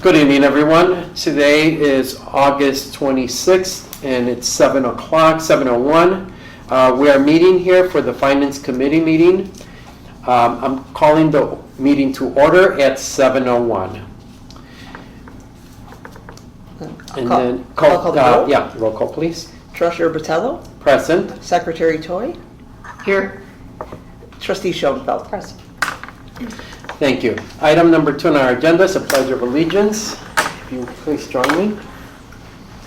Good evening, everyone. Today is August 26th, and it's 7 o'clock, 7:01. We are meeting here for the Finance Committee meeting. I'm calling the meeting to order at 7:01. And then, roll call, please. Treasurer Botello, Present. Secretary Toy, Here. Trustee Schoenfeld. Present. Thank you. Item number 2 on our agenda is a pledge of allegiance. If you please join me.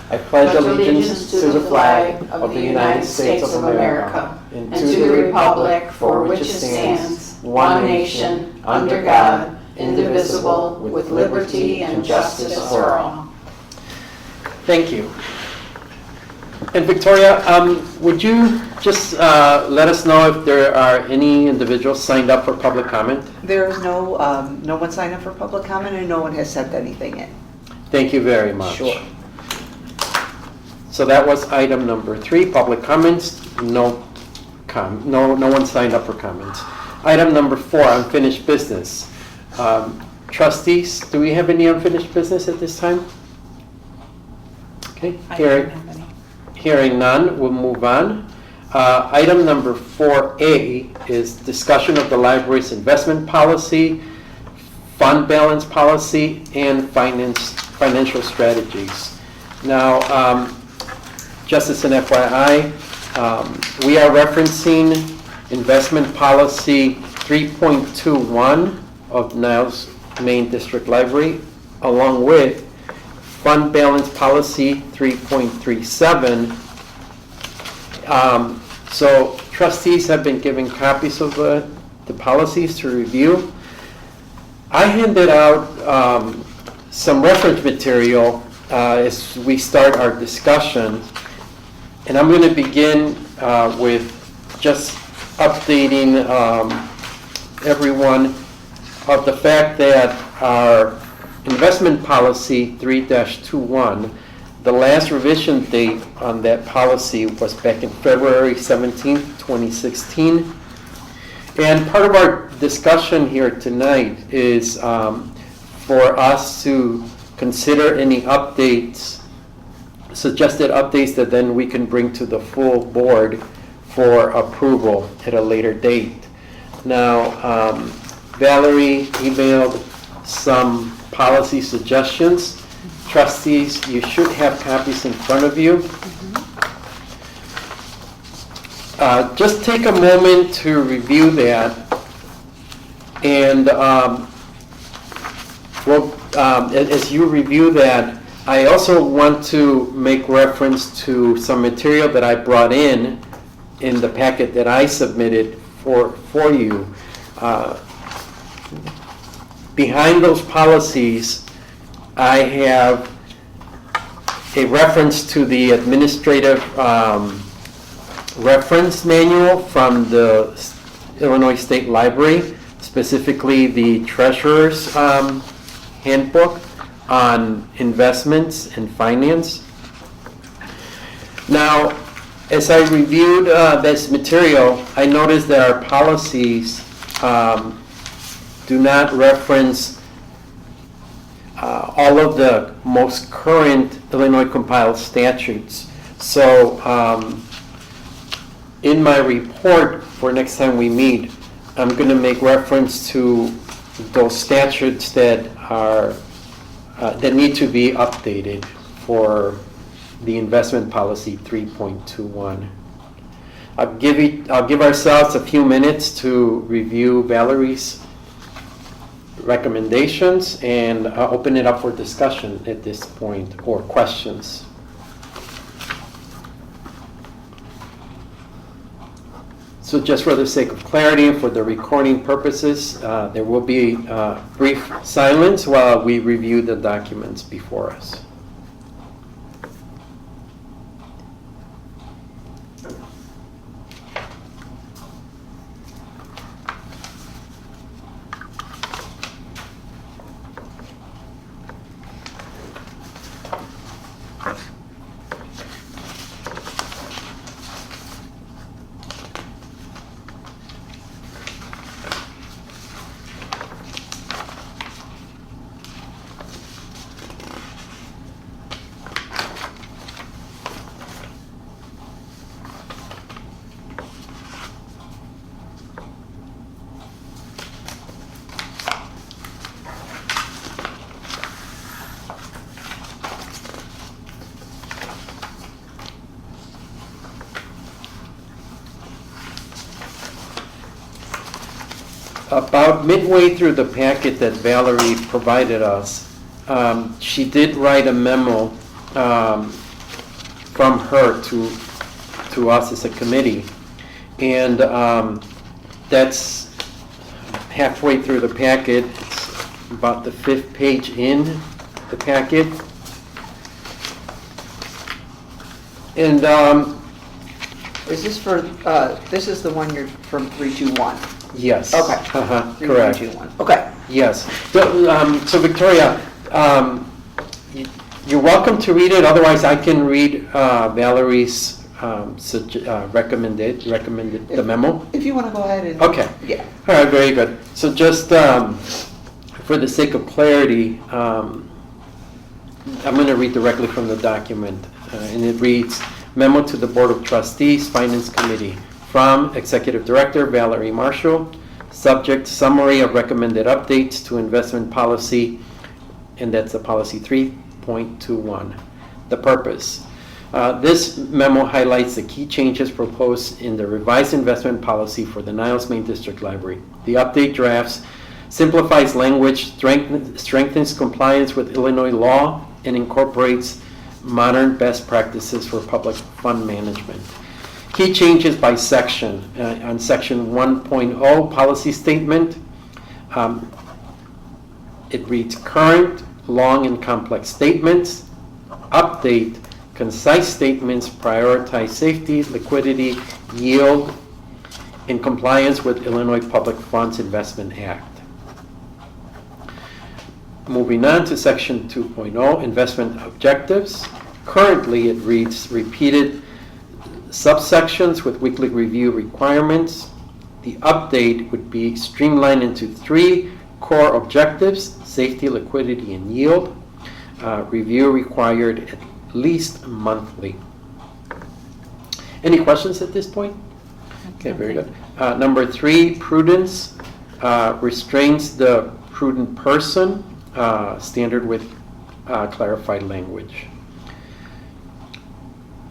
I pledge allegiance to the flag of the United States of America and to the republic for which it stands, one nation, under God, indivisible, with liberty and justice for all. Thank you. And Victoria, would you just let us know if there are any individuals signed up for public comment? There is no one signed up for public comment and no one has sent anything in. Thank you very much. Sure. So that was item number 3, public comments. No one signed up for comments. Item number 4, unfinished business. Trustees, do we have any unfinished business at this time? Okay, hearing none, we'll move on. Item number 4A is discussion of the library's investment policy, fund balance policy, and financial strategies. Now, just as an FYI, we are referencing investment policy 3.21 of Niles Main District Library, along with fund balance policy 3.37. So trustees have been given copies of the policies to review. I handed out some reference material as we start our discussion. And I'm going to begin with just updating everyone of the fact that our investment policy 3-21, the last revision date on that policy was back in February 17th, 2016. And part of our discussion here tonight is for us to consider any updates, suggested updates that then we can bring to the full board for approval at a later date. Now, Valerie emailed some policy suggestions. Trustees, you should have copies in front of you. Just take a moment to review that. And as you review that, I also want to make reference to some material that I brought in the packet that I submitted for you. Behind those policies, I have a reference to the administrative reference manual from the Illinois State Library, specifically the Treasurer's Handbook on investments and finance. Now, as I reviewed this material, I noticed that our policies do not reference all of the most current Illinois compiled statutes. So in my report for next time we meet, I'm going to make reference to those statutes that are that need to be updated for the investment policy 3.21. I'll give ourselves a few minutes to review Valerie's recommendations and open it up for discussion at this point or questions. So just for the sake of clarity and for the recording purposes, there will be brief silence while we review the documents before us. About midway through the packet that Valerie provided us, she did write a memo from her to us as a committee. And that's halfway through the packet. It's about the 5th page in the packet. And Is this for, this is the one you're from 321? yes. Okay. Correct. 321. Okay. Yes. So Victoria, you're welcome to read it. Otherwise, I can read Valerie's recommended the memo. If you want to go ahead and. Okay. Yeah. All right. Very good. So just for the sake of clarity, I'm going to read directly from the document, and it reads: Memo to the Board of Trustees, Finance Committee, from Executive Director Valerie Marshall. Subject: summary of recommended updates to investment policy, and that's the policy 3.21. The purpose. This memo highlights the key changes proposed in the revised investment policy for the Niles Main District Library. The update drafts simplifies language, strengthens compliance with Illinois law, and incorporates modern best practices for public fund management. Key changes by section. On section 1.0 policy statement, it reads: current, long, and complex statements. Update: concise statements prioritize safety, liquidity, yield, in compliance with Illinois Public Funds Investment Act. Moving on to section 2.0, investment objectives. Currently, it reads repeated subsections with weekly review requirements. The update would be streamlined into 3 core objectives: safety, liquidity, and yield. Review required at least monthly. Any questions at this point? Okay, very good. Number 3, prudence. Restrains the prudent person, standard with clarified language.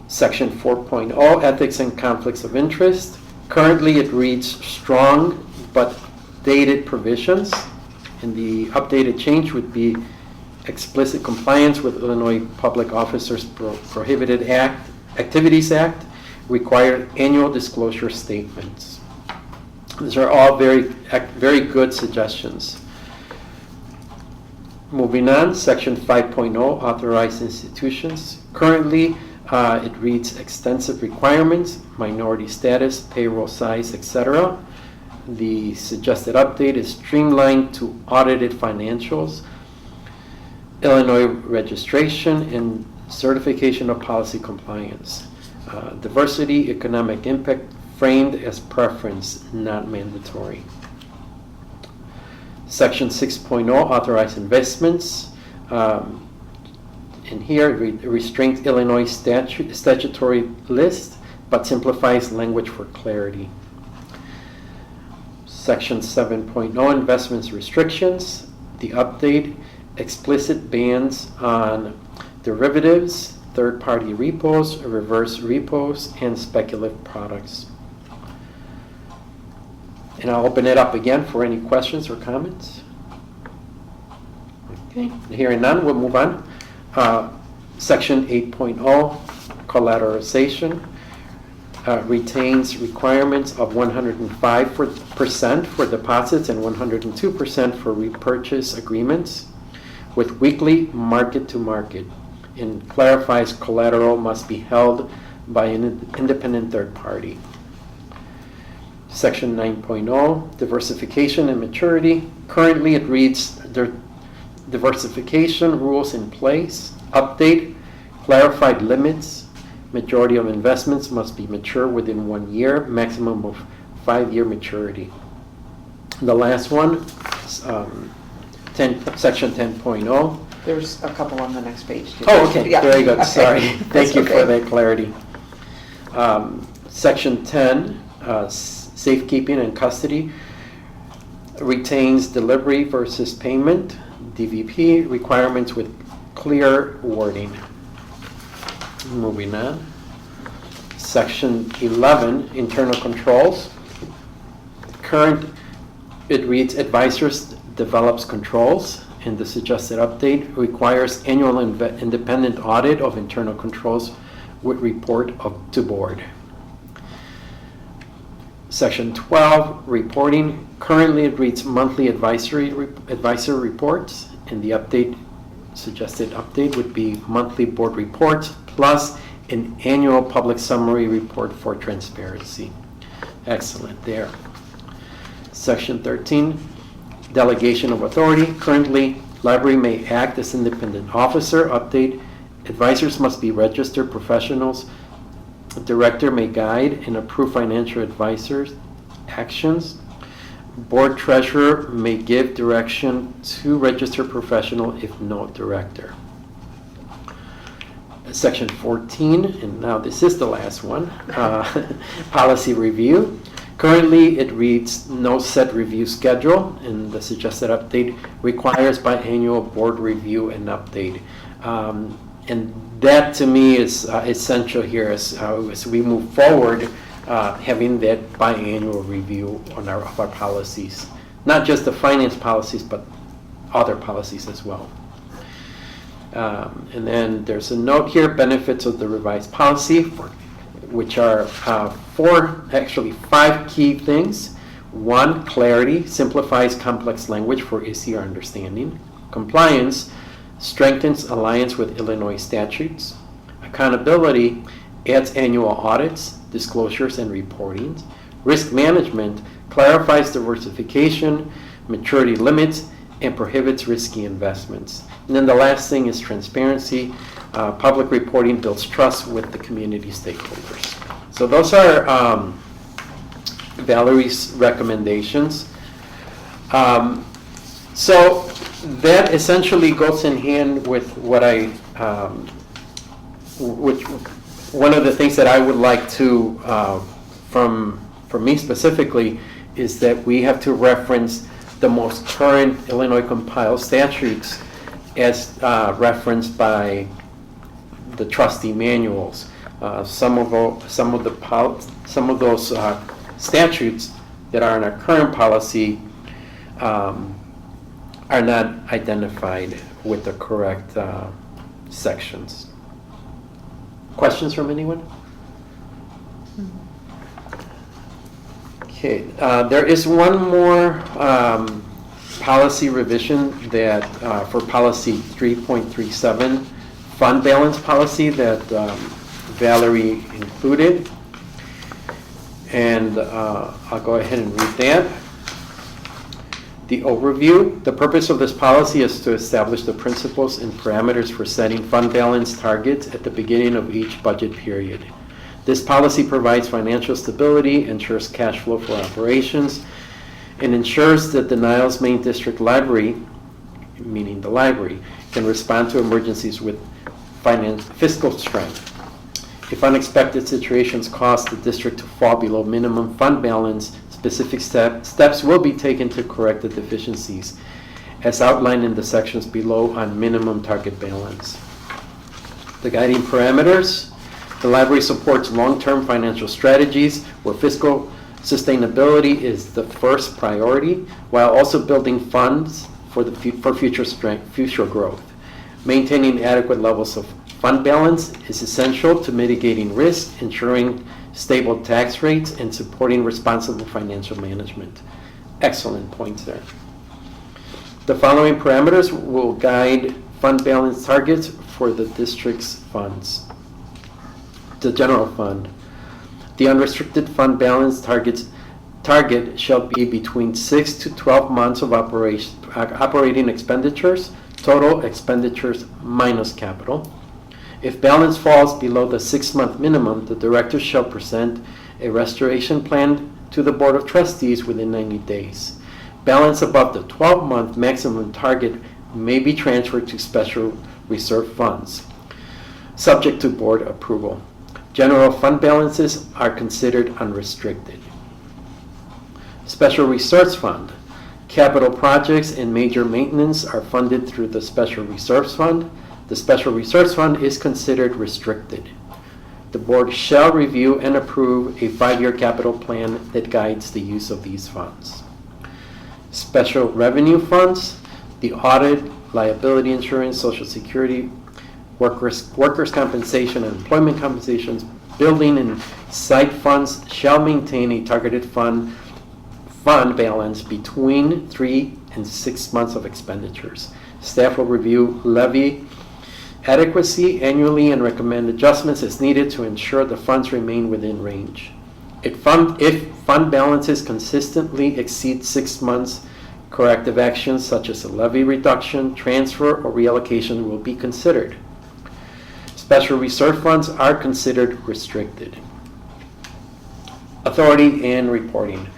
Section 4.0, ethics and conflicts of interest. Currently, it reads strong but dated provisions, and the updated change would be explicit compliance with Illinois Public Officers Prohibited Activities Act, required annual disclosure statements. These are all very good suggestions. Moving on, section 5.0, authorized institutions. Currently, it reads extensive requirements, minority status, payroll size, etc. The suggested update is streamlined to audited financials, Illinois registration, and certification of policy compliance. Diversity, economic impact framed as preference, not mandatory. Section 6.0, authorized investments. In here, it restrains Illinois statutory list, but simplifies language for clarity. Section 7.0, investments restrictions. The update, explicit bans on derivatives, third-party repos, reverse repos, and speculative products. And I'll open it up again for any questions or comments. Okay, hearing none, we'll move on. Section 8.0, collateralization, retains requirements of 105% for deposits and 102% for repurchase agreements with weekly market-to-market, and clarifies collateral must be held by an independent third party. Section 9.0, diversification and maturity. Currently, it reads diversification rules in place. Update, clarified limits. Majority of investments must be mature within 1 year, maximum of 5-year maturity. The last one, section 10.0. There's a couple on the next page, too. Oh, okay, Yeah. very good, Okay. sorry. Thank you That's for okay. that clarity. Section 10, safekeeping and custody, retains delivery versus payment, DVP, requirements with clear wording. Moving on. Section 11, internal controls. Current It reads, advisors develops controls, and the suggested update requires annual independent audit of internal controls with report to board. Section 12, reporting. Currently it reads monthly advisory reports, and the suggested update would be monthly board reports plus an annual public summary report for transparency. Excellent there. Section 13, delegation of authority. Currently, library may act as independent officer. Update, advisors must be registered professionals. Director may guide and approve financial advisors' actions. Board treasurer may give direction to registered professional if no director. Section 14, and now this is the last one, policy review. Currently, it reads no set review schedule, and the suggested update requires biannual board review and update. And that to me is essential here as we move forward, having that biannual review of our policies, not just the finance policies, but other policies as well. And then there's a note here, benefits of the revised policy, which are five key things. 1, clarity, simplifies complex language for easier understanding. Compliance, strengthens alliance with Illinois statutes. Accountability, adds annual audits, disclosures, and reporting. Risk management, clarifies diversification, maturity limits, and prohibits risky investments. And then the last thing is transparency. Public reporting builds trust with the community stakeholders. So those are Valerie's recommendations. So that essentially goes in hand with what one of the things that I would like to, from me specifically, is that we have to reference the most current Illinois compiled statutes as referenced by the trustee manuals. Some of those statutes that are in our current policy are not identified with the correct sections. Questions from anyone? Okay, there is one more policy revision that for policy 3.37, fund balance policy, that Valerie included. And I'll go ahead and read that. The overview. The purpose of this policy is to establish the principles and parameters for setting fund balance targets at the beginning of each budget period. This policy provides financial stability, ensures cash flow for operations, and ensures that the Niles Main District Library, meaning the library, can respond to emergencies with fiscal strength. If unexpected situations cause the district to fall below minimum fund balance, specific steps will be taken to correct the deficiencies, as outlined in the sections below on minimum target balance. The guiding parameters. The library supports long-term financial strategies where fiscal sustainability is the first priority, while also building funds for future growth. Maintaining adequate levels of fund balance is essential to mitigating risk, ensuring stable tax rates, and supporting responsible financial management. Excellent points there. The following parameters will guide fund balance targets for the district's funds. The general fund. The unrestricted fund balance target shall be between 6 to 12 months of operating expenditures, total expenditures minus capital. If balance falls below the 6-month minimum, the director shall present a restoration plan to the Board of Trustees within 90 days. Balance above the 12-month maximum target may be transferred to special reserve funds, subject to board approval. General fund balances are considered unrestricted. Special Reserves Fund. Capital projects and major maintenance are funded through the Special Reserves Fund. The Special Reserves Fund is considered restricted. The board shall review and approve a 5-year capital plan that guides the use of these funds. special revenue funds, the audit, liability insurance, social security, workers' compensation and employment compensations, building and site funds shall maintain a targeted fund balance between 3 and 6 months of expenditures. Staff will review levy adequacy annually and recommend adjustments as needed to ensure the funds remain within range. If fund balances consistently exceed 6 months, corrective actions such as a levy reduction, transfer, or reallocation will be considered. Special reserve funds are considered restricted. Authority and reporting.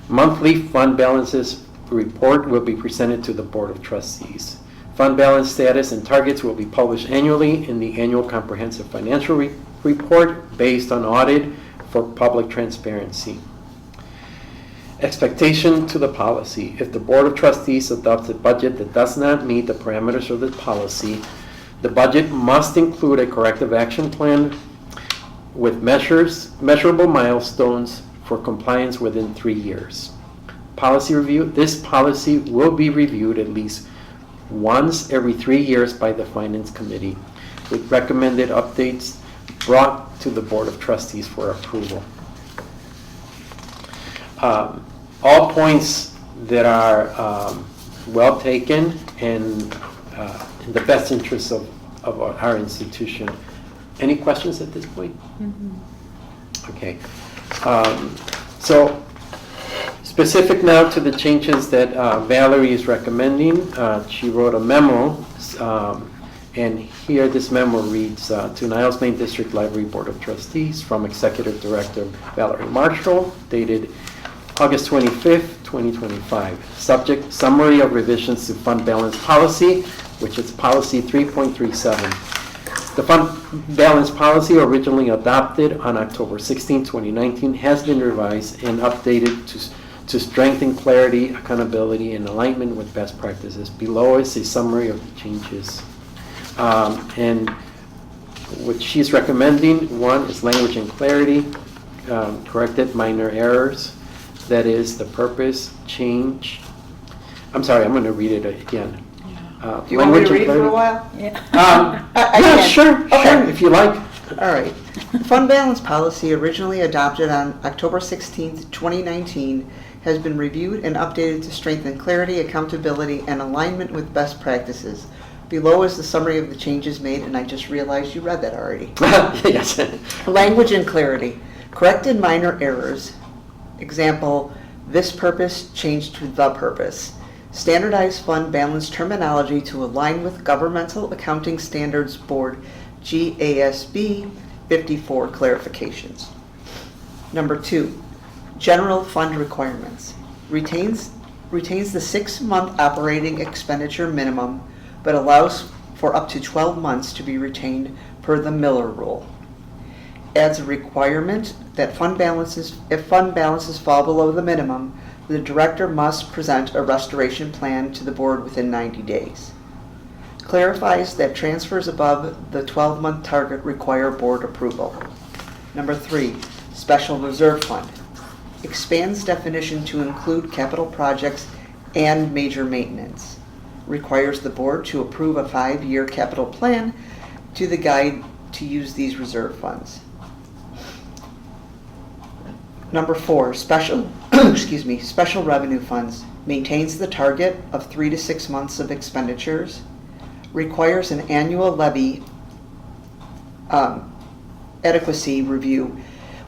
Monthly fund balances report will be presented to the Board of Trustees. Fund balance status and targets will be published annually in the Annual Comprehensive Financial Report based on audit for public transparency. Expectation to the policy. If the Board of Trustees adopts a budget that does not meet the parameters of the policy, the budget must include a corrective action plan with measurable milestones for compliance within 3 years. Policy review. This policy will be reviewed at least once every 3 years by the Finance Committee, with recommended updates brought to the Board of Trustees for approval. All points that are well taken and in the best interest of our institution. Any questions at this point? Okay. So specific now to the changes that Valerie is recommending. She wrote a memo, and here this memo reads, to Niles Main District Library Board of Trustees from Executive Director Valerie Marshall, dated August 25th, 2025. Subject, summary of revisions to fund balance policy, which is policy 3.37. The fund balance policy, originally adopted on October 16, 2019, has been revised and updated to strengthen clarity, accountability, and alignment with best practices. Below is a summary of the changes. And what she's recommending, one is language and clarity, corrected minor errors. That is the purpose, change. I'm sorry, I'm going to read it again. Do you want me to read it for a while? Yeah. I Yeah, can. sure, Okay. if you like. All right. Fund balance policy, originally adopted on October 16th, 2019, has been reviewed and updated to strengthen clarity, accountability, and alignment with best practices. Below is the summary of the changes made, and I just realized you read that already. Yes. Language and clarity. Corrected minor errors. Example, this purpose changed to the purpose. Standardized fund balance terminology to align with Governmental Accounting Standards Board GASB 54 clarifications. Number 2, general fund requirements. Retains the 6-month operating expenditure minimum, but allows for up to 12 months to be retained per the Miller Rule. Adds a requirement that if fund balances fall below the minimum, the director must present a restoration plan to the board within 90 days. Clarifies that transfers above the 12-month target require board approval. Number 3, special reserve fund. Expands definition to include capital projects and major maintenance. Requires the board to approve a 5-year capital plan to the guide to use these reserve funds. Number 4, special revenue funds. Maintains the target of 3 to 6 months of expenditures. Requires an annual levy adequacy review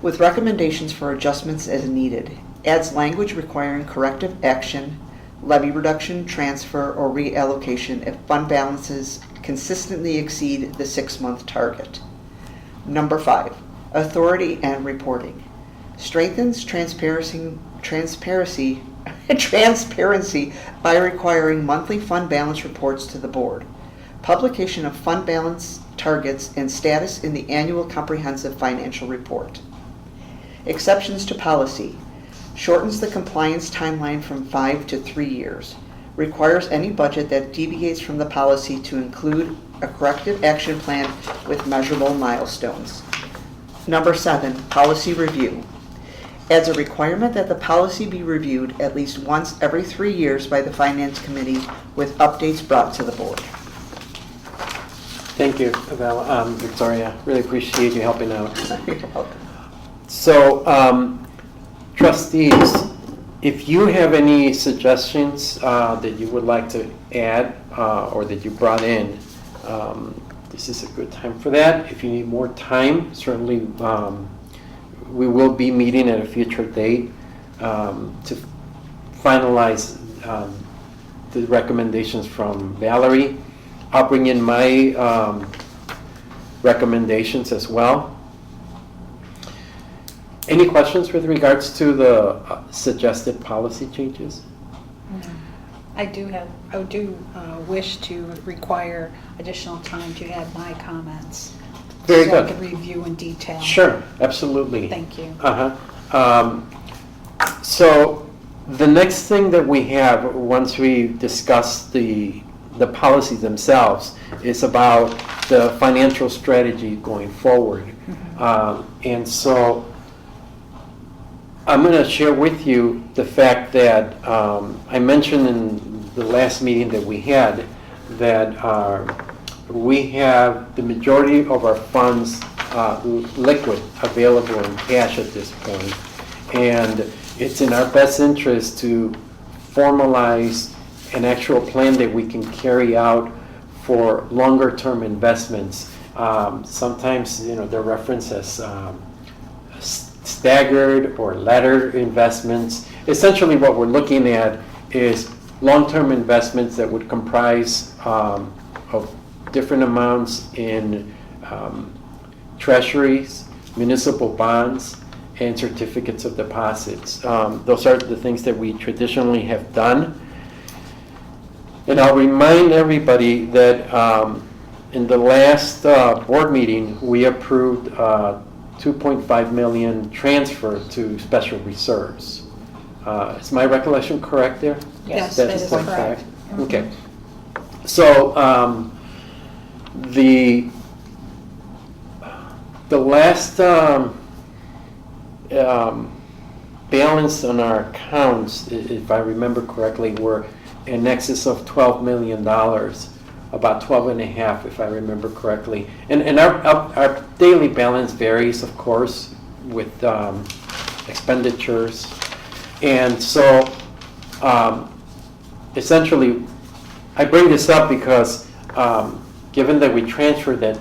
with recommendations for adjustments as needed. Adds language requiring corrective action, levy reduction, transfer, or reallocation if fund balances consistently exceed the 6-month target. Number 5, authority and reporting. Strengthens transparency by requiring monthly fund balance reports to the board. Publication of fund balance targets and status in the annual comprehensive financial report. Exceptions to policy. Shortens the compliance timeline from 5 to 3 years. Requires any budget that deviates from the policy to include a corrective action plan with measurable milestones. Number 7, policy review. adds a requirement that the policy be reviewed at least once every 3 years by the Finance Committee with updates brought to the board. Thank you, Victoria. Really appreciate you helping out. You're welcome. So, trustees, if you have any suggestions that you would like to add or that you brought in, this is a good time for that. If you need more time, certainly we will be meeting at a future date to finalize the recommendations from Valerie. I'll bring in my recommendations as well. Any questions with regards to the suggested policy changes? I do wish to require additional time to add my comments. Very so good. I can review in detail. Sure, absolutely. Thank you. So the next thing that we have, once we discuss the policies themselves, is about the financial strategy going forward. And so I'm going to share with you the fact that I mentioned in the last meeting that we had that we have the majority of our funds liquid, available in cash at this point. And it's in our best interest to formalize an actual plan that we can carry out for longer term investments. Sometimes, they're referenced as staggered or laddered investments. Essentially what we're looking at is long-term investments that would comprise of different amounts in treasuries, municipal bonds, and certificates of deposits. Those are the things that we traditionally have done. And I'll remind everybody that in the last board meeting, we approved 2.5 million transfer to special reserves. Is my recollection correct there? Yes, That that is is correct. correct. Okay. So the last balance on our accounts, if I remember correctly, were in excess of $12 million, about 12 and a half, if I remember correctly. And our daily balance varies, of course, with expenditures. And so essentially, I bring this up because given that we transferred that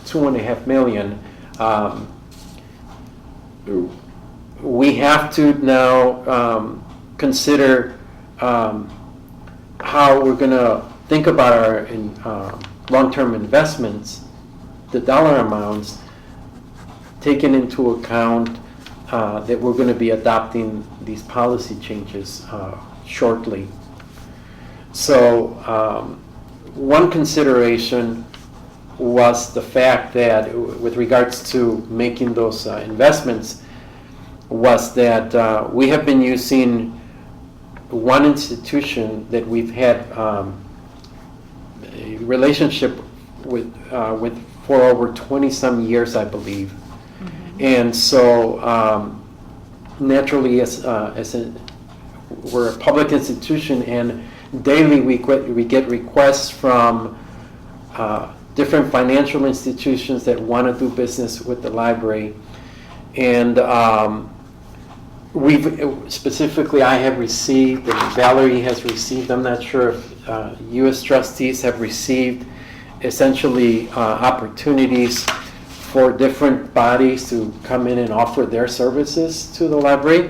$2.5 million, we have to now consider how we're going to think about our long-term investments, the dollar amounts, taking into account that we're going to be adopting these policy changes shortly. So one consideration was the fact that with regards to making those investments was that we have been using one institution that we've had a relationship with for over 20 some years, I believe. Mm-hmm. And so naturally, we're a public institution, and daily we get requests from different financial institutions that want to do business with the library. And I have received, and Valerie has received, I'm not sure if you as trustees have received essentially opportunities for different bodies to come in and offer their services to the library.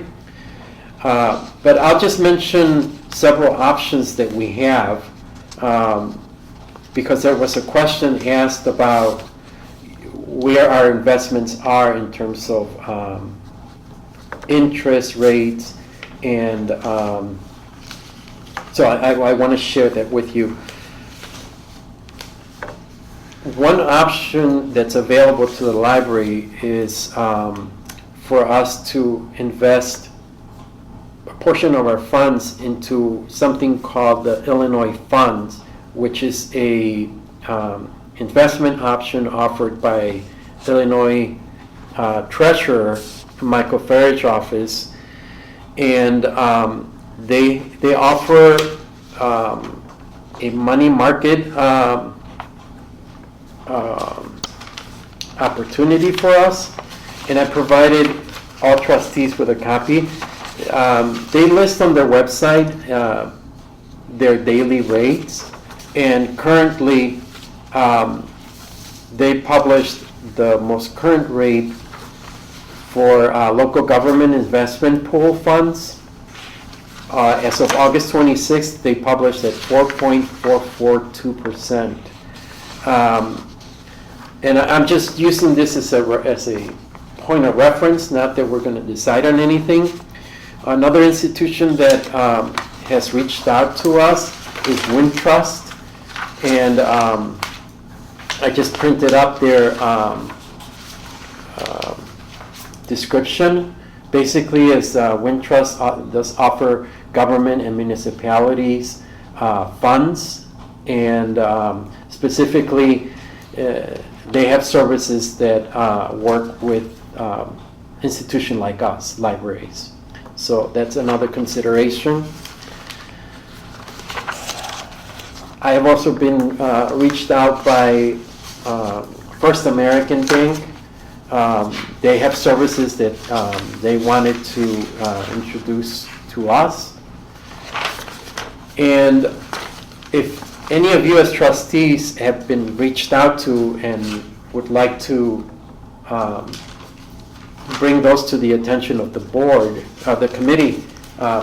But I'll just mention several options that we have, because there was a question asked about where our investments are in terms of interest rates, and so I want to share that with you. One option that's available to the library is for us to invest a portion of our funds into something called the Illinois Funds, which is a investment option offered by Illinois Treasurer Michael Farage office, and they offer a money market opportunity for us, and I provided all trustees with a copy. They list on their website their daily rates, and currently they published the most current rate for local government investment pool funds. As of August 26th, they published at 4.442%. And I'm just using this as a point of reference, not that we're going to decide on anything. Another institution that has reached out to us is Wintrust, and I just printed up their description. Basically, is Wintrust does offer government and municipalities funds, and specifically they have services that work with institutions like us, libraries. So that's another consideration. I have also been reached out by First American Bank. They have services that they wanted to introduce to us. And if any of you as trustees have been reached out to and would like to bring those to the attention of the board, the committee,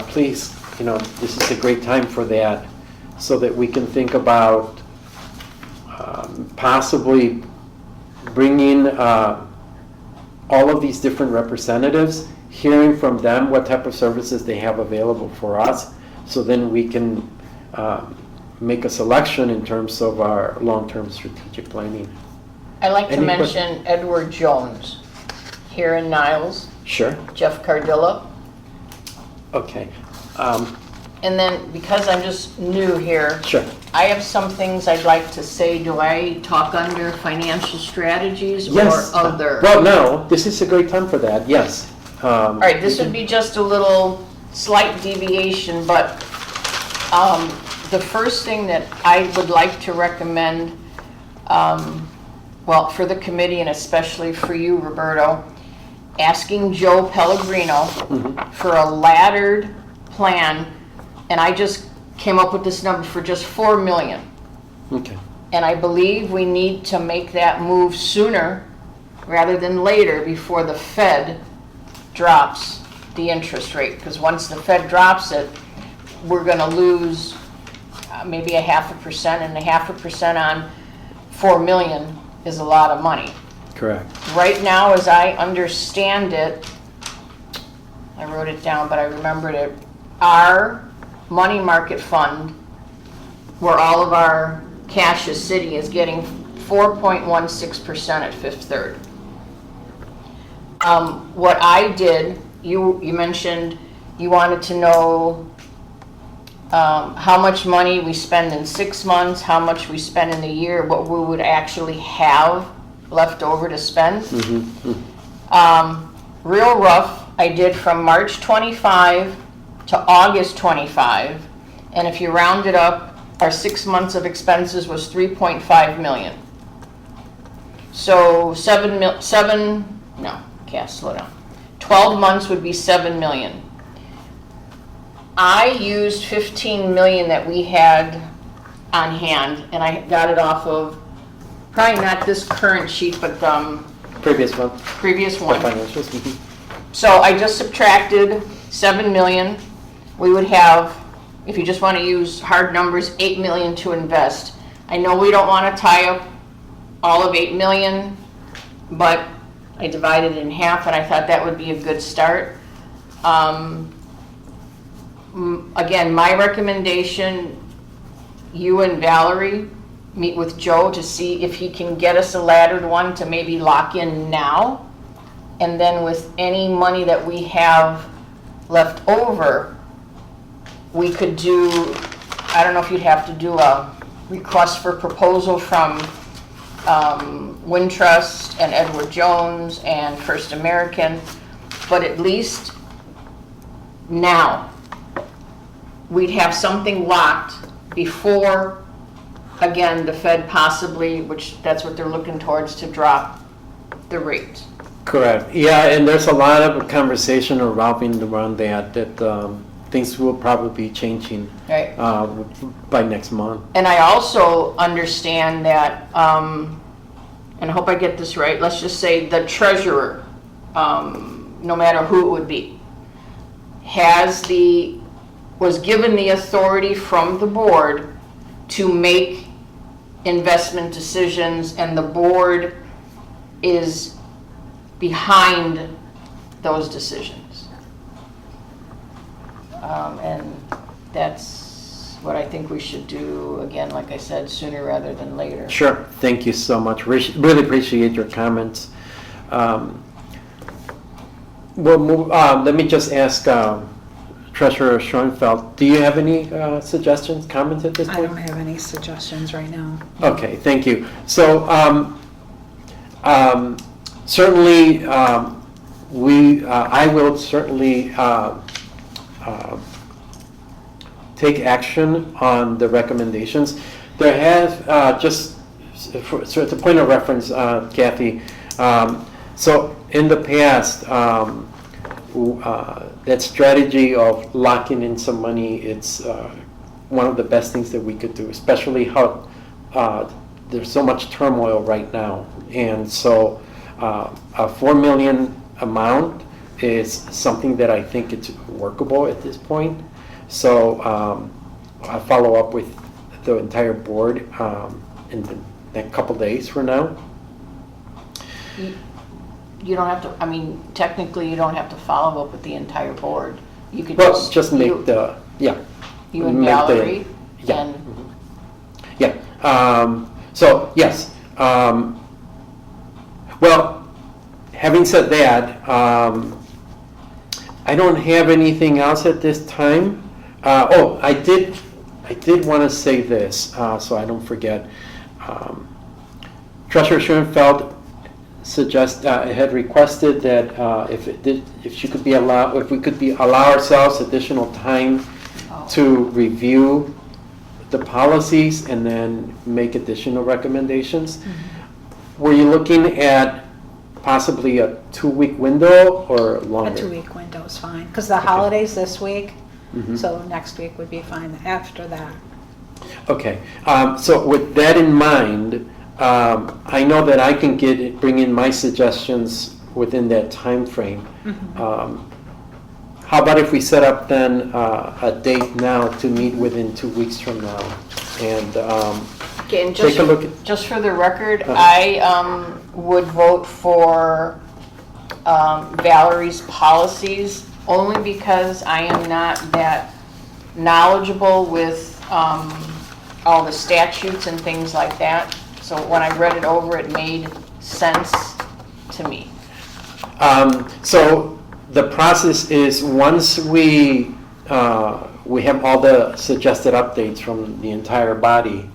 please, this is a great time for that, so that we can think about possibly bringing all of these different representatives, hearing from them what type of services they have available for us, so then we can make a selection in terms of our long-term strategic planning. I'd like to Any mention Edward Jones here in Niles, Sure. Jeff Cardilla. Okay. And then, because I'm just new here, Sure. I have some things I'd like to say. Do I talk under financial strategies Yes. or other? Well, no, this is a great time for that, yes. All right, this would be just a little slight deviation, but the first thing that I would like to recommend, well, for the committee and especially for you, Roberto, asking Joe Pellegrino for a laddered plan, and I just came up with this number for just $4 million. Okay. And I believe we need to make that move sooner rather than later, before the Fed drops the interest rate. Because once the Fed drops it, we're going to lose maybe 0.5%, and 0.5% on $4 million is a lot of money. Correct. Right now, as I understand it, I wrote it down, but I remembered it, our money market fund, where all of our cash is sitting, is getting 4.16% at Fifth Third. What I did, you mentioned you wanted to know how much money we spend in 6 months, how much we spend in a year, what we would actually have left over to spend. Real rough, I did from March 25 to August 25, and if you round it up, our 6 months of expenses was 3.5 million. So 12 months would be 7 million. I used 15 million that we had on hand, and I got it off of, probably not this current sheet, but Previous one. previous The one. financials. So I just subtracted 7 million. We would have, if you just want to use hard numbers, 8 million to invest. I know we don't want to tie up all of 8 million, but I divided it in half, and I thought that would be a good start. Again, my recommendation, you and Valerie meet with Joe to see if he can get us a laddered one to maybe lock in now. And then with any money that we have left over, we could do, I don't know if you'd have to do a request for proposal from Wintrust and Edward Jones and First American. but at least now, we'd have something locked before, again, the Fed possibly, which that's what they're looking towards, to drop the rate. Correct. Yeah, and there's a lot of conversation revolving around that things will probably be changing Right. by next month. And I also understand that, and I hope I get this right, let's just say the treasurer, no matter who it would be, was given the authority from the board to make investment decisions, and the board is behind those decisions. And that's what I think we should do, again, like I said, sooner rather than later. Sure. Thank you so much. Really appreciate your comments. Let me just ask Treasurer Schoenfeld, do you have any suggestions, comments at this I point? don't have any suggestions right now. Okay, thank you. So certainly, I will certainly take action on the recommendations. There has, so it's a point of reference, Kathy. So in the past, that strategy of locking in some money, it's one of the best things that we could do, especially how there's so much turmoil right now. And so a 4 million amount is something that I think it's workable at this point. So I'll follow up with the entire board in the next couple days from now. You don't have to, I mean, technically, you don't have to follow up with the entire board. You could Well, just make you- the, yeah. You and make the- Valerie, yeah. and Yeah, so, yes. Well, having said that, I don't have anything else at this time. I did want to say this, so I don't forget. Treasurer Schoenfeld had requested that if she could be allowed, if we could allow ourselves additional time to review the policies and then make additional recommendations. Were you looking at possibly a 2-week window or A longer? 2-week window is fine, because the holidays this week, Mhm. so next week would be fine after that. Okay, so with that in mind, I know that I can bring in my suggestions within that time frame. How about if we set up then a date now to meet within 2 weeks from now? And Okay, and take a look at, just for the record, Uh-huh. I would vote for Valerie's policies only because I am not that knowledgeable with all the statutes and things like that. So when I read it over, it made sense to me. so the process is once we have all the suggested updates from the entire body,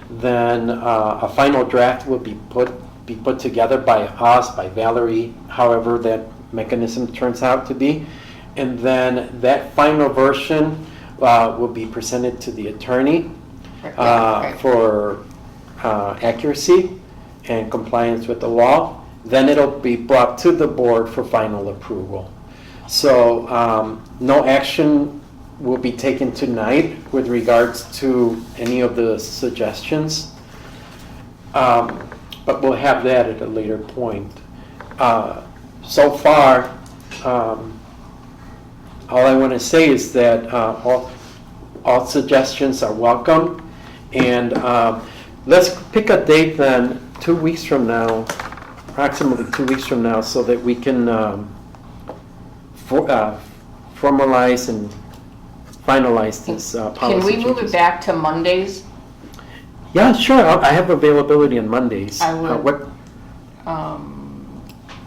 then a final draft will be put together by us, by Valerie, however that mechanism turns out to be. And then that final version will be presented to the attorney Right. for accuracy and compliance with the law. Then it'll be brought to the board for final approval. So no action will be taken tonight with regards to any of the suggestions, but we'll have that at a later point. So far, all I want to say is that all suggestions are welcome, and let's pick a date then, 2 weeks from now, approximately 2 weeks from now, so that we can formalize and finalize this policy. Can we move it changes. back to Mondays? Yeah, sure. I have availability on Mondays. I would. What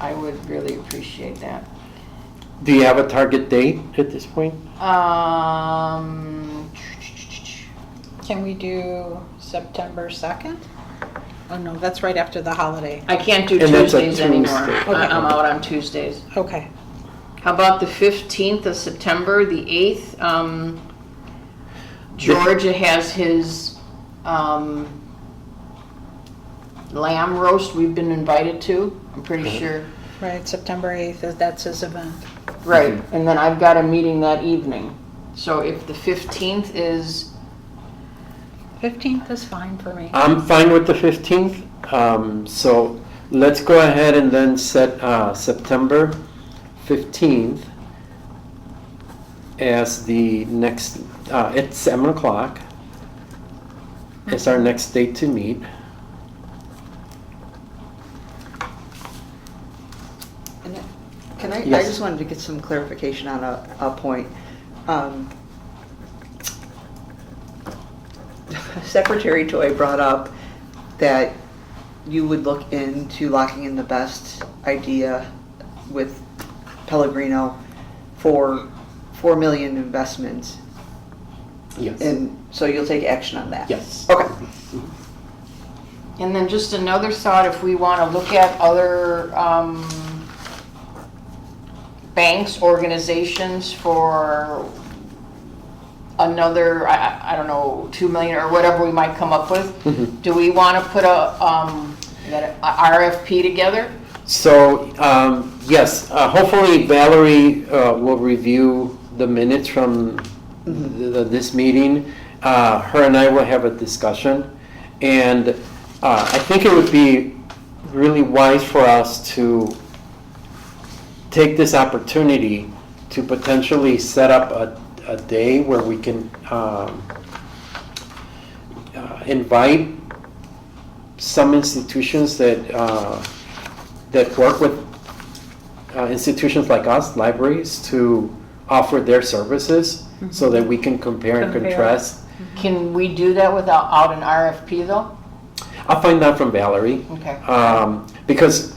I would really appreciate that. do you have a target date at this point? Can we do September 2nd? Oh, no, that's right after the holiday. I can't do And that's a Tuesdays anymore. Tuesday. Okay. I'm out on Tuesdays. Okay. How about the 15th of September, the 8th? Georgia has his lamb roast we've been invited to, I'm pretty sure. Right, September 8th, that's his event. Right, and then I've got a meeting that evening. So if the 15th is, 15th is fine for me. I'm fine with the 15th. So let's go ahead and then set September 15th as the next, at 7 o'clock. It's our next date to meet. And can I Yes. just wanted to get some clarification on a point. Secretary Toy brought up that you would look into locking in the best idea with Pellegrino for 4 million investments. Yes. And so you'll take action on that? Yes. Okay. and then just another thought, if we want to look at other banks, organizations for another, I don't know, 2 million or whatever we might come up with, do we want to put a RFP together? So, yes, hopefully Valerie will review the minutes from this meeting. Her and I will have a discussion. And I think it would be really wise for us to take this opportunity to potentially set up a day where we can invite some institutions that work with institutions like us, libraries, to offer their services so that we can compare and Compare. contrast. Can we do that without an RFP though? I'll find out from Valerie. Okay. Because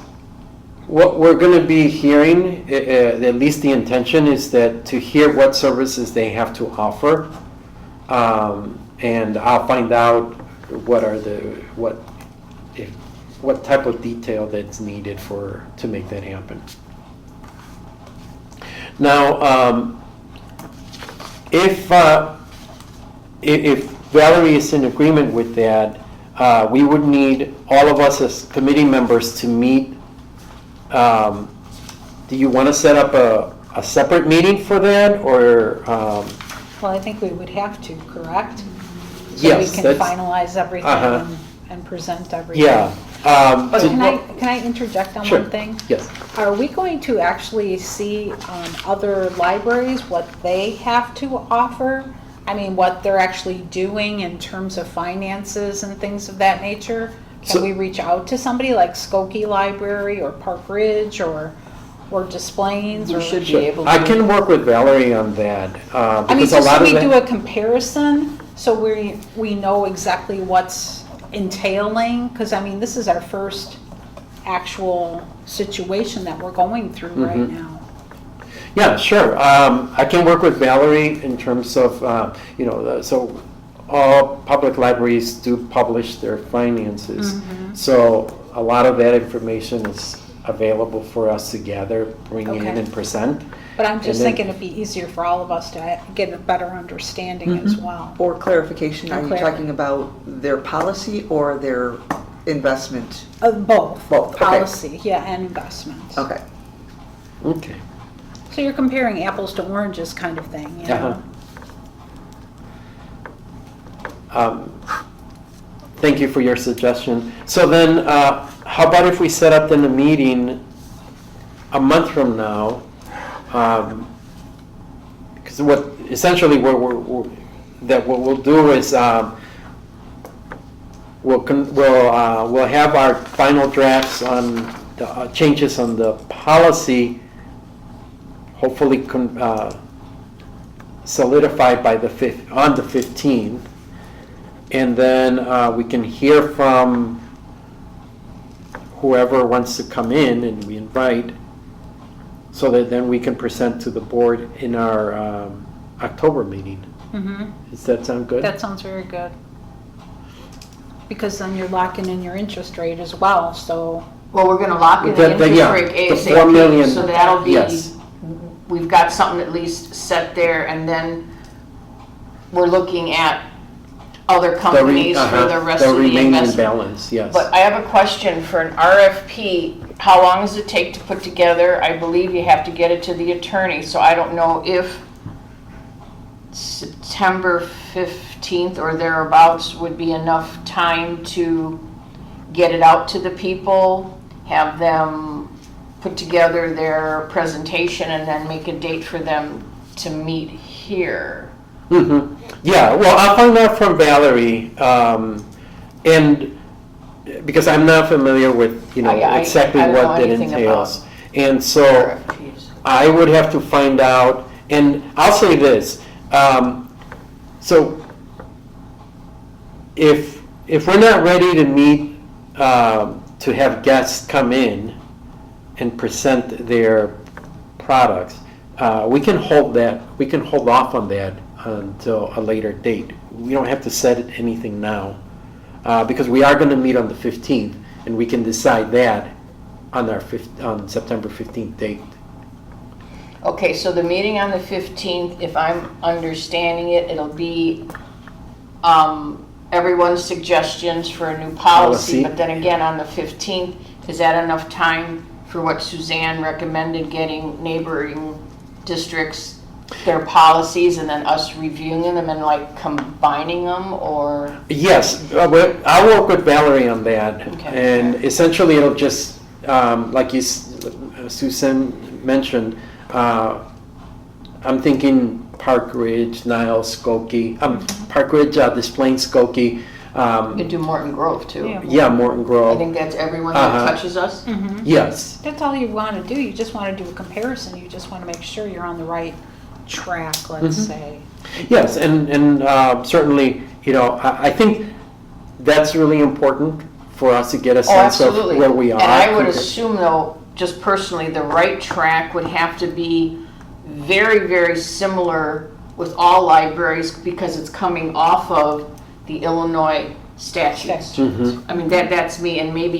what we're going to be hearing, at least the intention is that to hear what services they have to offer, and I'll find out what type of detail that's needed to make that happen. Now, if Valerie is in agreement with that, we would need all of us as committee members to meet. Do you want to set up a separate meeting for that, or? Well, I think we would have to, correct? Yes, So we can that's- finalize everything Uh-huh. and present everything. Yeah. But to- can I interject on Sure. one thing? Yes. Are we going to actually see other libraries, what they have to offer? I mean, what they're actually doing in terms of finances and things of that nature? Can So- we reach out to somebody like Skokie Library or Park Ridge or Des Plaines? We or- should be Sure. able to. I can work with Valerie on that. I mean, Because a just so lot we of do that. a comparison, so we know exactly what's entailing, because I mean, this is our first actual situation that we're going through right Mhm. now. Yeah, sure. I can work with Valerie in terms of, so all public libraries do publish their finances. So a lot of that information is available for us to gather, bring in Okay. and present. But I'm just And then- thinking it'd be easier for all of us to get a better understanding as well. For clarification, are you Clarify. talking about their policy or their investment? Both. Both, okay. Policy, yeah, and investments. Okay. Okay. So you're comparing apples to oranges kind of thing, you know? Thank you for your suggestion. So then, how about if we set up then a meeting a month from now? Because what we'll do is we'll have our final drafts on the changes on the policy, hopefully solidified by on the 15th. And then we can hear from whoever wants to come in, and we invite, so that then we can present to the board in our October meeting. Mm-hmm. Does that sound good? That sounds very good. Because then you're locking in your interest rate as well, so, Well, we're gonna lock in the The- interest yeah, rate the 4 million, ASAP, so that'll be yes. we've got something at least set there, and then we're looking at other companies for the rest of the remaining investment. balance, yes. But I have a question for an RFP. How long does it take to put together? I believe you have to get it to the attorney, so I don't know if September 15th or thereabouts would be enough time to get it out to the people, have them put together their presentation, and then make a date for them to meet here. Mhm. Yeah, well, I'll find out from Valerie, and because I'm not familiar with, I exactly don't know what that anything entails. about And so RFPs. I would have to find out, and I'll say this, so if we're not ready to meet, to have guests come in and present their products, we can hold off on that until a later date. We don't have to set anything now, because we are going to meet on the 15th, and we can decide that on September 15th date. Okay, so the meeting on the 15th, if I'm understanding it, it'll be everyone's suggestions for a new policy. Policy. But then again, on the 15th, is that enough time for what Suzanne recommended, getting neighboring districts, their policies, and then us reviewing them and like combining them, or? Yes, I'll work with Valerie on that. Okay. And essentially, it'll just, like Susan mentioned, I'm thinking Park Ridge, Niles, Skokie, Park Ridge, Des Plaines, Skokie. You could do Morton Grove too. Yeah. Yeah, Morton I Grove. think that's everyone that Uh-huh. touches us. Yes, That's all you want to do. You just want to do a comparison. You just want to make sure you're on the right track, let's say. yes, and certainly, I think that's really important for us to get a Oh, sense of absolutely. where we are. And I would assume though, just personally, the right track would have to be very, very similar with all libraries because it's coming off of the Illinois statutes. I mean, that's me, and maybe,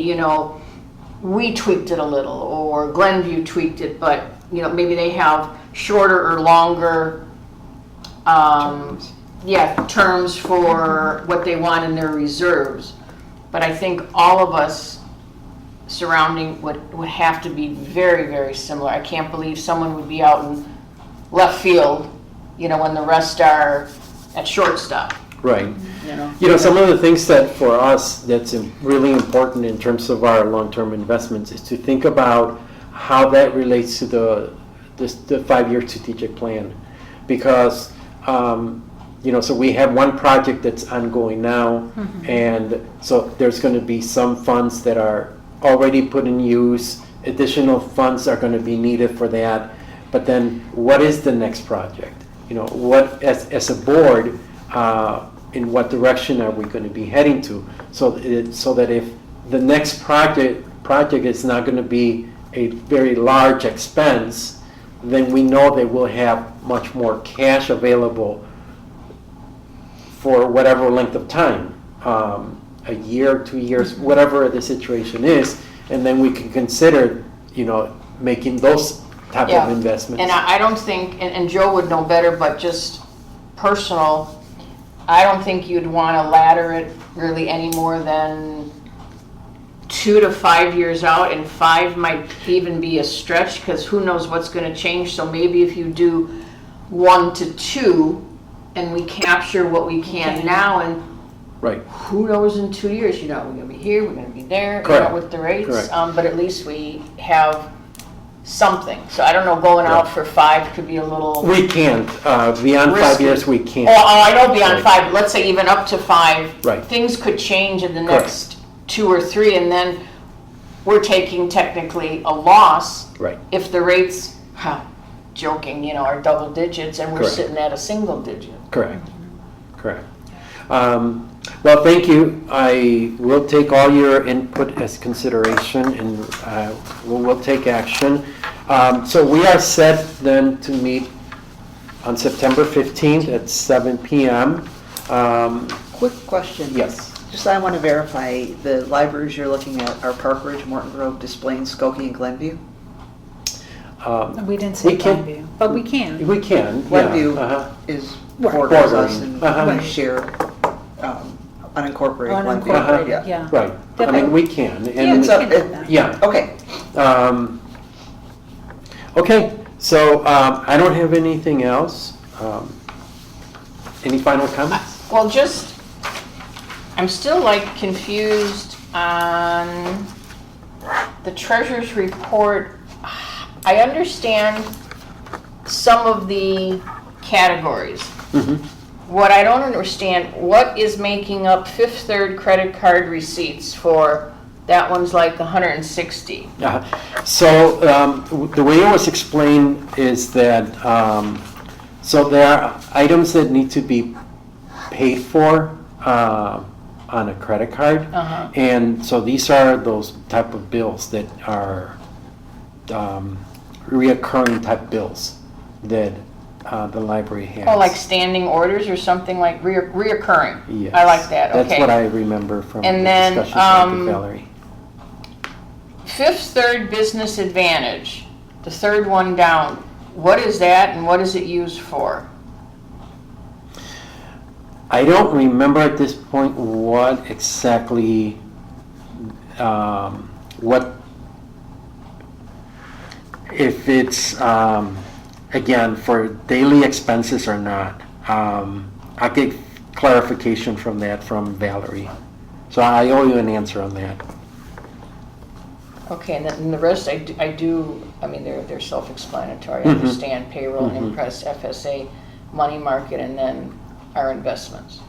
we tweaked it a little, or Glenview tweaked it, but, maybe they have shorter or longer, terms for what they want in their reserves. But I think all of us surrounding would have to be very, very similar. I can't believe someone would be out in left field, when the rest are at shortstop, Right. Some of the things that for us that's really important in terms of our long-term investments is to think about how that relates to the 5-year strategic plan. Because, so we have one project that's ongoing now, and so there's going to be some funds that are already put in use, additional funds are going to be needed for that. But then what is the next project? What, as a board, in what direction are we going to be heading to? So that if the next project is not going to be a very large expense, then we know that we'll have much more cash available for whatever length of time, a year, 2 years, whatever the situation is, and then we can consider, making those type Yeah. of investments. And I don't think, and Joe would know better, but just personal, I don't think you'd want to ladder it really any more than 2 to 5 years out, and 5 might even be a stretch, because who knows what's going to change. So maybe if you do 1 to 2, and we capture what we can now, and Right. who knows in 2 years, we're going to be here, we're going to be there, Correct. with the rates. Correct. But at least we have something. So I don't know, going out for 5 could be a little. We can't, beyond 5 Risky. years, we can't. Oh, I know beyond Right. 5, but let's say even up to 5. Right. Things could change in the Correct. next 2 or 3, and then we're taking technically a loss Right. if the rates, joking, are double digits, and we're Correct. sitting at a single digit. Correct, correct. Well, thank you. I will take all your input as consideration, and we'll take action. So we are set then to meet on September 15th at 7 p.m. Quick question. Yes. Just I want to verify, the libraries you're looking at are Park Ridge, Morton Grove, Des Plaines, Skokie, and Glenview? We didn't say We can- Glenview, but we can. We can, yeah. Glenview uh-huh. is Right. borders us Bordering, and uh-huh. we share unincorporated Glenview. Unincorporated, yeah. Right, I mean, we can, Yeah, and, we can do that. yeah. Okay, Okay, so I don't have anything else. Any final comments? Well, just, I'm still like confused on the treasurer's report. I understand some of the categories. Mhm. What I don't understand, what is making up Fifth Third credit card receipts for, that one's like 160. So the way it was explained is that, so there are items that need to be paid for on a credit card. Uh-huh. And so these are those type of bills that are reoccurring type bills that the library has. Oh, like standing orders or something like reoccurring? Yes. I like that, okay. That's what I remember from the And then, discussions with Valerie. Fifth Third Business Advantage, the third one down, what is that and what is it used for? I don't remember at this point what exactly, what, if it's, again, for daily expenses or not. I'll get clarification from that from Valerie. So I owe you an answer on that. Okay, and then the rest, I mean, they're self-explanatory. I Mhm. understand payroll, Mhm. Impress, FSA, money market, and then our investments.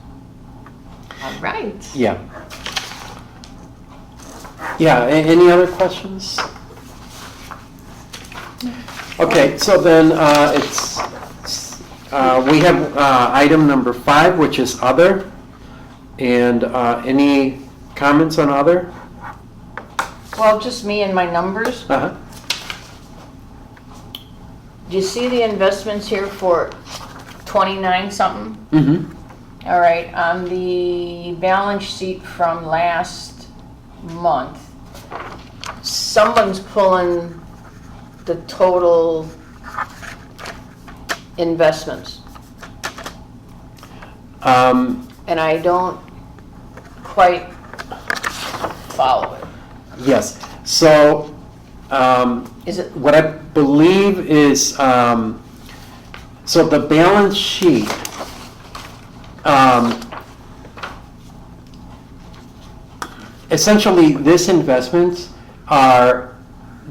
All right. Yeah. Yeah, any other questions? Okay, so then we have item number 5, which is other. And any comments on other? Well, just me and my numbers. Uh-huh. Do you see the investments here for 29 something? Mm-hmm. All right, on the balance sheet from last month, someone's pulling the total investments, and I don't quite follow it. Yes, so Is it, what I believe is, so the balance sheet, essentially, these investments are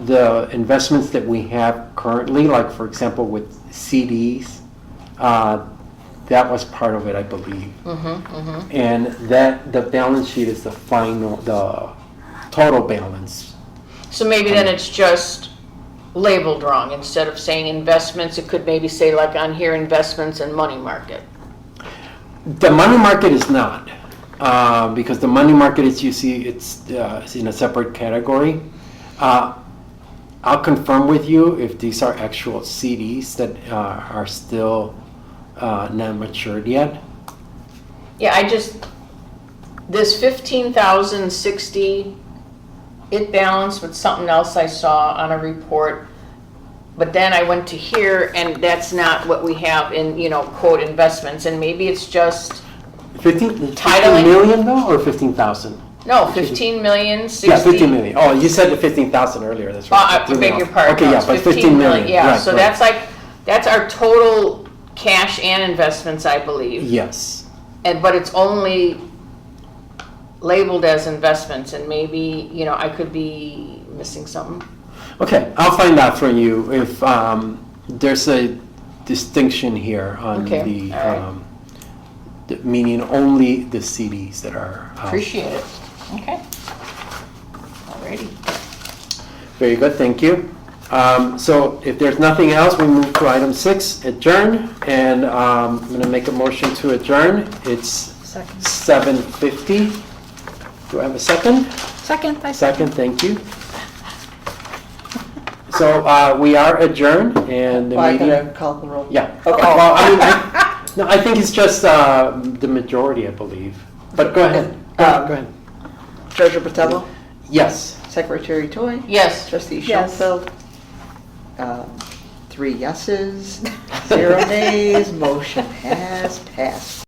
the investments that we have currently, like for example with CDs. That was part of it, I believe. And that, the balance sheet is the final, the total balance. so maybe then it's just labeled wrong. Instead of saying investments, it could maybe say like on here, investments and money market. The money market is not, because the money market is, you see, it's in a separate category. I'll confirm with you if these are actual CDs that are still not matured yet. Yeah, this 15,060, it balanced with something else I saw on a report. But then I went to here and that's not what we have in, quote, investments. And maybe it's just, 15 Titling? million though, or 15,000? no, 15 million, 60. Yeah, 15 million. Oh, you said the 15,000 earlier, that's Oh, right. I beg your pardon. Okay, no, yeah, it's but 15 million. Yeah, right, so right. that's our total cash and investments, I believe. Yes. But it's only labeled as investments, and maybe, I could be missing something. Okay, I'll find out from you if there's a distinction here on Okay, the, all right. meaning only the CDs that are. Appreciate it. Okay. Alrighty. Very good, thank you. So if there's nothing else, we move to item 6, adjourn. And I'm going to make a motion to adjourn. It's Second. 7:50. Do I have a second? Second, I Second, thank you. So we are adjourned and the well, I meeting. gotta call the roll. Yeah. Okay. Well, I mean, no, I think it's just the majority, I believe. But go ahead. Go ahead. Treasurer Patello, Yes. Secretary Toy, Yes. Trustee Yes. Schoenfeld, 3 yeses, 0 nays, motion has passed.